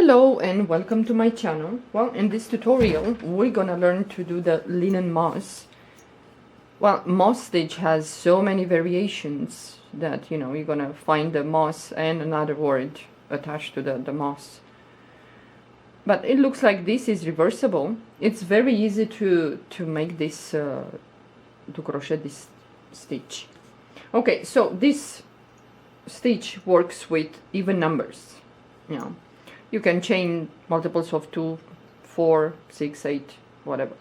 Hello and welcome to my channel. Well, in this tutorial we're gonna learn to do the linen moss. Well, moss stitch has so many variations that you're gonna find the moss and another word attached to the moss. But it looks like this is reversible. It's very easy to make this, to crochet this stitch. Okay, so this stitch works with even numbers. You can chain multiples of 2, 4, 6, 8, whatever.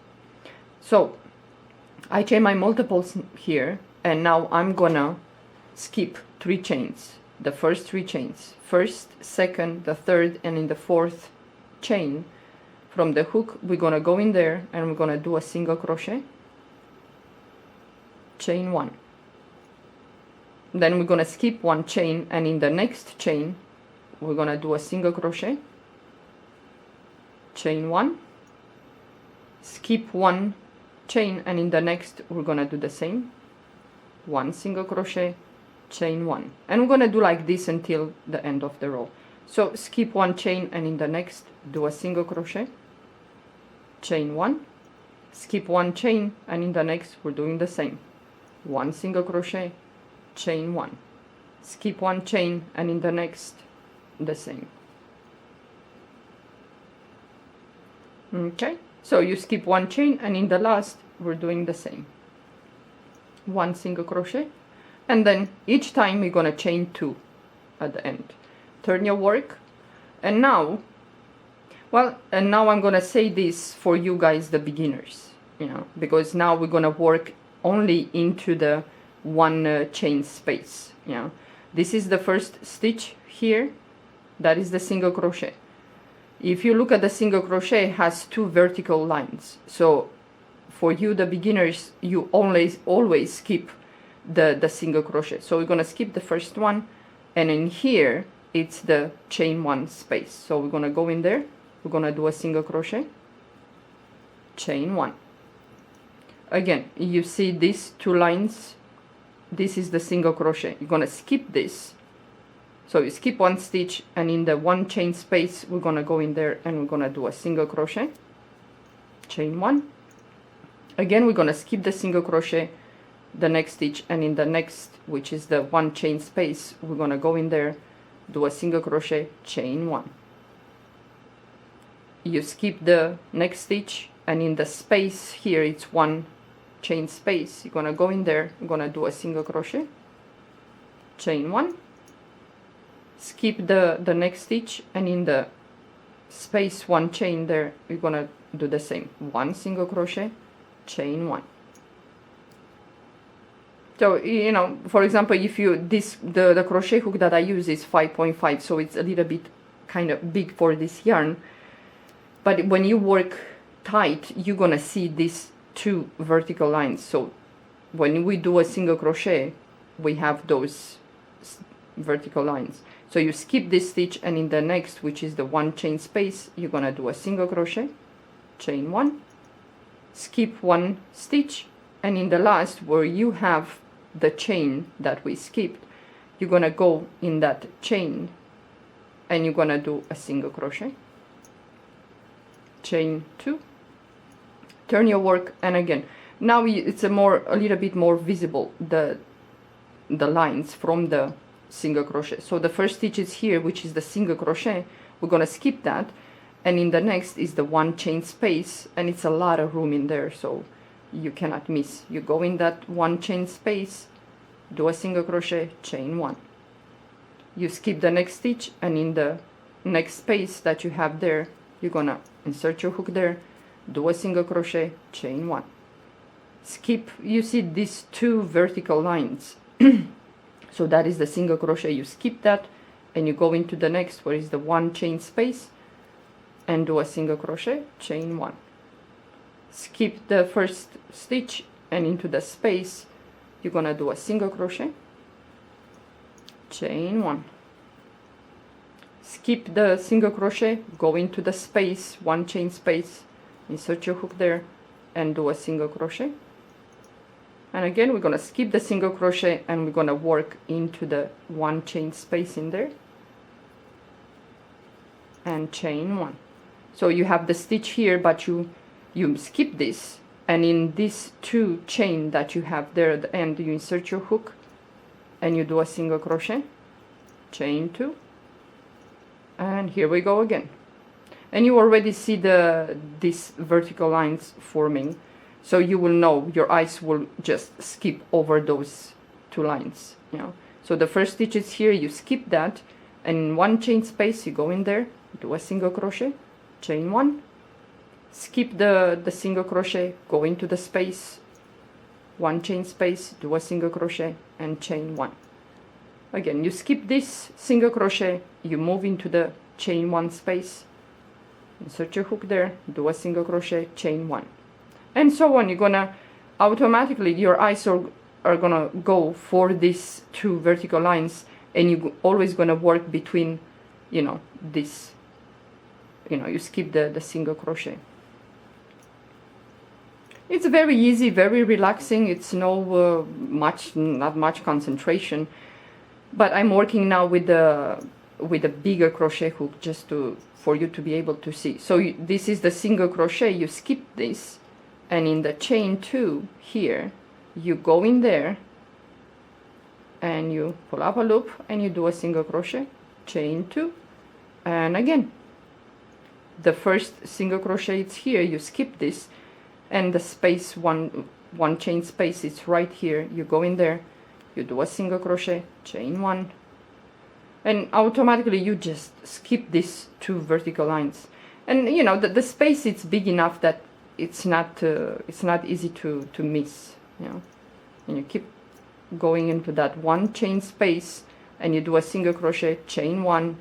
So I chain my multiples here, and now I'm gonna skip 3 chains. The first 3 chains, first, second, the third, and in the fourth chain from the hook we're gonna go in there and we're gonna do a single crochet, chain 1. Then we're gonna skip 1 chain, and in the next chain we're gonna do a single crochet, chain 1, skip 1 chain, and in the next we're gonna do the same, 1 single crochet, chain 1, and we're gonna do like this until the end of the row. So skip 1 chain, and in the next do a single crochet, chain 1, skip 1 chain, and in the next we're doing the same, 1 single crochet, chain 1, skip 1 chain, and in the next the same. Okay, so you skip 1 chain, and in the last we're doing the same, 1 single crochet, and then each time we're gonna chain 2 at the end. Turn your work, and now I'm gonna say this for you guys, the beginners, because now we're gonna work only into the 1 chain space. This is the first stitch here. That is the single crochet. If you look at the single crochet, it has 2 vertical lines. So for you, the beginners, you always skip the single crochet. So we're gonna skip the first one, and in here it's the chain 1 space. So we're gonna go in there, we're gonna do a single crochet, chain 1. Again, you see these 2 lines, this is the single crochet. You're gonna skip this. So you skip 1 stitch, and in the 1 chain space we're gonna go in there and we're gonna do a single crochet, chain 1. Again, we're gonna skip the single crochet, the next stitch, and in the next, which is the 1 chain space, we're gonna go in there, do a single crochet, chain 1. You skip the next stitch, and in the space here it's 1 chain space. You're gonna go in there, you're gonna do a single crochet, chain 1. Skip the next stitch, and in the space 1 chain there you're gonna do the same, 1 single crochet, chain 1. So for example, if the crochet hook that I use is 5.5, so it's a little bit kind of big for this yarn, but when you work tight you're gonna see these 2 vertical lines. So when we do a single crochet we have those vertical lines. So you skip this stitch, and in the next, which is the 1 chain space, you're gonna do a single crochet, chain 1, skip 1 stitch, and in the last where you have the chain that we skipped, you're gonna go in that chain and you're gonna do a single crochet, chain 2, turn your work, and again now it's a little bit more visible, the lines from the single crochet. So the first stitch is here, which is the single crochet. We're gonna skip that, and in the next is the 1 chain space, and it's a lot of room in there, so you cannot miss. You go in that 1 chain space, do a single crochet, chain 1. You skip the next stitch, and in the next space that you have there you're gonna insert your hook there, do a single crochet, chain 1. Skip, you see these 2 vertical lines. So that is the single crochet. You skip that, and you go into the next, where is the 1 chain space, and do a single crochet, chain 1. Skip the first stitch, and into the space you're gonna do a single crochet, chain 1. Skip the single crochet, go into the space, 1 chain space, insert your hook there, and do a single crochet. And again we're gonna skip the single crochet, and we're gonna work into the 1 chain space in there, and chain 1. So you have the stitch here, but you skip this, and in this 2 chain that you have there at the end, you insert your hook and you do a single crochet, chain 2, and here we go again. And you already see these vertical lines forming, so you will know, your eyes will just skip over those 2 lines, you know. So the first stitch is here, you skip that, and in 1 chain space you go in there, do a single crochet, chain 1, skip the single crochet, go into the space, 1 chain space, do a single crochet and chain 1. Again, you skip this single crochet, you move into the chain 1 space, insert your hook there, do a single crochet, chain 1, and so on. You're gonna automatically, your eyes are gonna go for these 2 vertical lines, and you always gonna work between, you know, this, you know, you skip the single crochet. It's very easy, very relaxing. It's not much concentration, but I'm working now with a bigger crochet hook just for you to be able to see. So this is the single crochet, you skip this, and in the chain 2 here, you go in there and you pull up a loop and you do a single crochet, chain 2, and again, the first single crochet is here, you skip this, and the space, one chain space is right here, you go in there, you do a single crochet, chain 1, and automatically you just skip these 2 vertical lines, and you know the space is big enough that it's not easy to miss, you know. And you keep going into that 1 chain space and you do a single crochet, chain 1,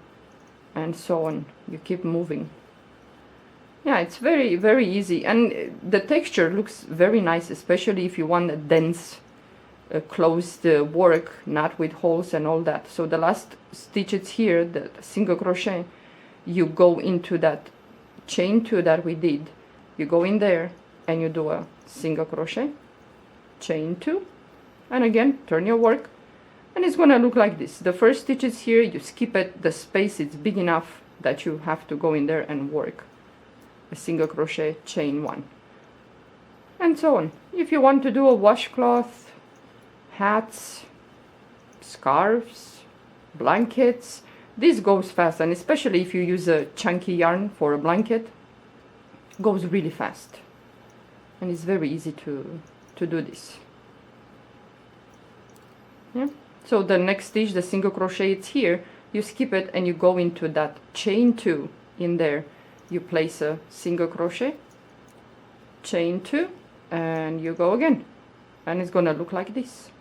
and so on. You keep moving. Yeah, it's very, very easy, and the texture looks very nice, especially if you want a dense closed work, not with holes and all that. So the last stitches here, the single crochet, you go into that chain 2 that we did, you go in there and you do a single crochet, chain 2, and again turn your work, and it's gonna look like this. The first stitch is here, you skip it, the space is big enough that you have to go in there and work a single crochet, chain 1, and so on. If you want to do a washcloth, hats, scarves, blankets, this goes fast, and especially if you use a chunky yarn for a blanket, goes really fast, and it's very easy to do this. Yeah. So the next stitch, the single crochet, it's here, you skip it and you go into that chain 2 in there, you place a single crochet, chain 2, and you go again, and it's gonna look like this.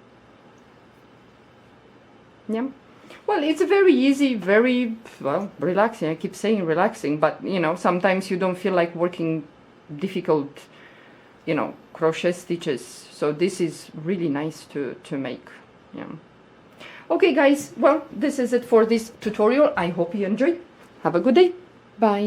Yeah. Well, it's very easy, very, well, relaxing. I keep saying relaxing, but you know, sometimes you don't feel like working difficult, you know, crochet stitches, so this is really nice to make. Yeah. Okay guys, well, this is it for this tutorial. I hope you enjoyed. Have a good day. Bye.